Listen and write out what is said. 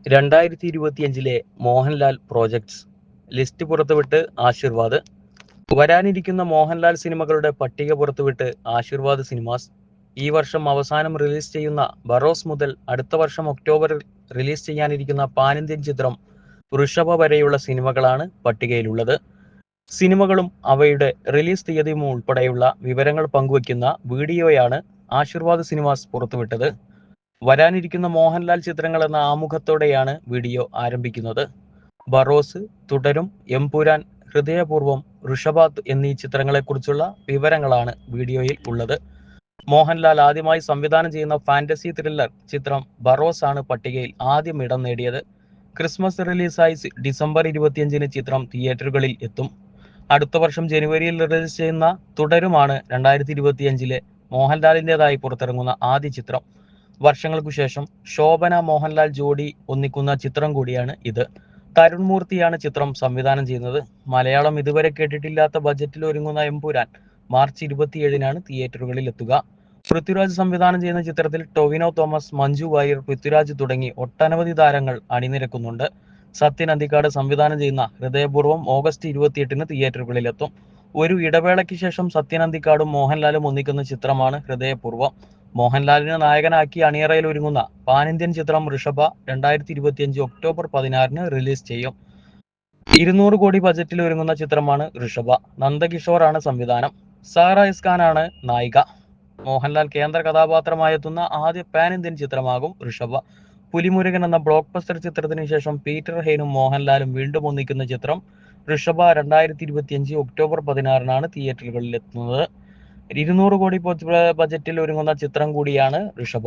2025-ലെ Mohanlal projects list പുറത്തുവിട്ട് Aashirvad. വരാനിരിക്കുന്ന മോഹൻലാൽ സിനിമകളുടെ പട്ടിക പുറത്തുവിട്ട് ആശീർവാദ് സിനിമാസ്. ഈ വർഷം അവസാനം റിലീസ് ചെയ്യുന്ന ബറോസ് മുതൽ അടുത്ത വർഷം ഒക്ടോബറിൽ റിലീസ് ചെയ്യാനിരിക്കുന്ന പാൻ ഇന്ത്യൻ ചിത്രം വൃഷഭ വരെയുള്ള സിനിമകളാണ് പട്ടികയിലുള്ളത്. സിനിമകളും അവയുടെ റിലീസ് തീയതിയും ഉൾപ്പെടെയുള്ള വിവരങ്ങൾ പങ്കുവയ്ക്കുന്ന വീഡിയോയാണ് ആശീർവാദ് സിനിമാസ് പുറത്തുവിട്ടത്. വരാനിരിക്കുന്ന മോഹൻലാൽ ചിത്രങ്ങൾ എന്ന ആമുഖത്തോടെയാണ് വീഡിയോ ആരംഭിക്കുന്നത്. ബറോസ്, തുടരും, എമ്പുരാൻ, ഹൃദയപൂർവ്വം, ഋഷഭാത്ത് എന്നീ ചിത്രങ്ങളെക്കുറിച്ചുള്ള വിവരങ്ങളാണ് വീഡിയോയിൽ ഉള്ളത്. മോഹൻലാൽ ആദ്യമായി സംവിധാനം ചെയ്യുന്ന ഫാന്റസി ത്രില്ലർ ചിത്രം ബറോസ് ആണ് പട്ടികയിൽ ആദ്യം ഇടം നേടിയത്. ക്രിസ്മസ് റിലീസായി ഡിസംബർ 25-ന് ചിത്രം തിയേറ്ററുകളിൽ എത്തും. അടുത്ത വർഷം ജനുവരിയിൽ റിലീസ് ചെയ്യുന്ന തുടരുമാണ് 2025-ലെ മോഹൻലാലിൻ്റെതായി പുറത്തിറങ്ങുന്ന ആദ്യ ചിത്രം. വർഷങ്ങൾക്കു ശേഷം ശോഭന മോഹൻലാൽ ജോഡി ഒന്നിക്കുന്ന ചിത്രം കൂടിയാണ് ഇത്. തരുൺ മൂർത്തിയാണ് ചിത്രം സംവിധാനം ചെയ്യുന്നത്. മലയാളം ഇതുവരെ കേട്ടിട്ടില്ലാത്ത ബജറ്റിൽ ഒരുങ്ങുന്ന എമ്പുരാൻ മാർച്ച് 27-നാണ് തിയേറ്ററുകളിൽ എത്തുക. പൃഥ്വിരാജ് സംവിധാനം ചെയ്യുന്ന ചിത്രത്തിൽ ടൊവിനോ തോമസ്, മഞ്ജു വാര്യർ, പൃഥ്വിരാജ് തുടങ്ങി ഒട്ടനവധി താരങ്ങൾ അണിനിരക്കുന്നുണ്ട്. സത്യൻ അന്തിക്കാട് സംവിധാനം ചെയ്യുന്ന ഹൃദയപൂർവ്വം ഓഗസ്റ്റ് 28-ന് തിയേറ്ററുകളിലെത്തും. ഒരു ഇടവേളയ്ക്ക് ശേഷം സത്യൻ അന്തിക്കാടും മോഹൻലാലും ഒന്നിക്കുന്ന ചിത്രമാണ് ഹൃദയപൂർവ്വം. മോഹൻലാലിനെ നായകനാക്കി അണിയറയിൽ ഒരുങ്ങുന്ന പാൻ ഇന്ത്യൻ ചിത്രം ഋഷഭ 2025 ഒക്ടോബർ 16-ന് റിലീസ് ചെയ്യും. 200 കോടി ബജറ്റിൽ ഒരുങ്ങുന്ന ചിത്രമാണ് ഋഷഭ. നന്ദകിഷോറാണ് സംവിധാനം. സാറ എസ് ഖാനാണ് നായിക. മോഹൻലാൽ കേന്ദ്ര കഥാപാത്രമായെത്തുന്ന ആദ്യ പാൻ ഇന്ത്യൻ ചിത്രമാകും ഋഷഭ. പുലിമുരുകൻ എന്ന ബ്ലോക്ക് ബസ്റ്റർ ചിത്രത്തിന് ശേഷം പീറ്റർ ഹെയ്നും മോഹൻലാലും വീണ്ടും ഒന്നിക്കുന്ന ചിത്രം ഋഷഭ 2025 ഒക്ടോബർ 16-നാണ് തിയേറ്ററുകളിൽ എത്തുന്നത്. 200 കോടി ബജറ്റിൽ ഒരുങ്ങുന്ന ചിത്രം കൂടിയാണ് ഋഷഭ.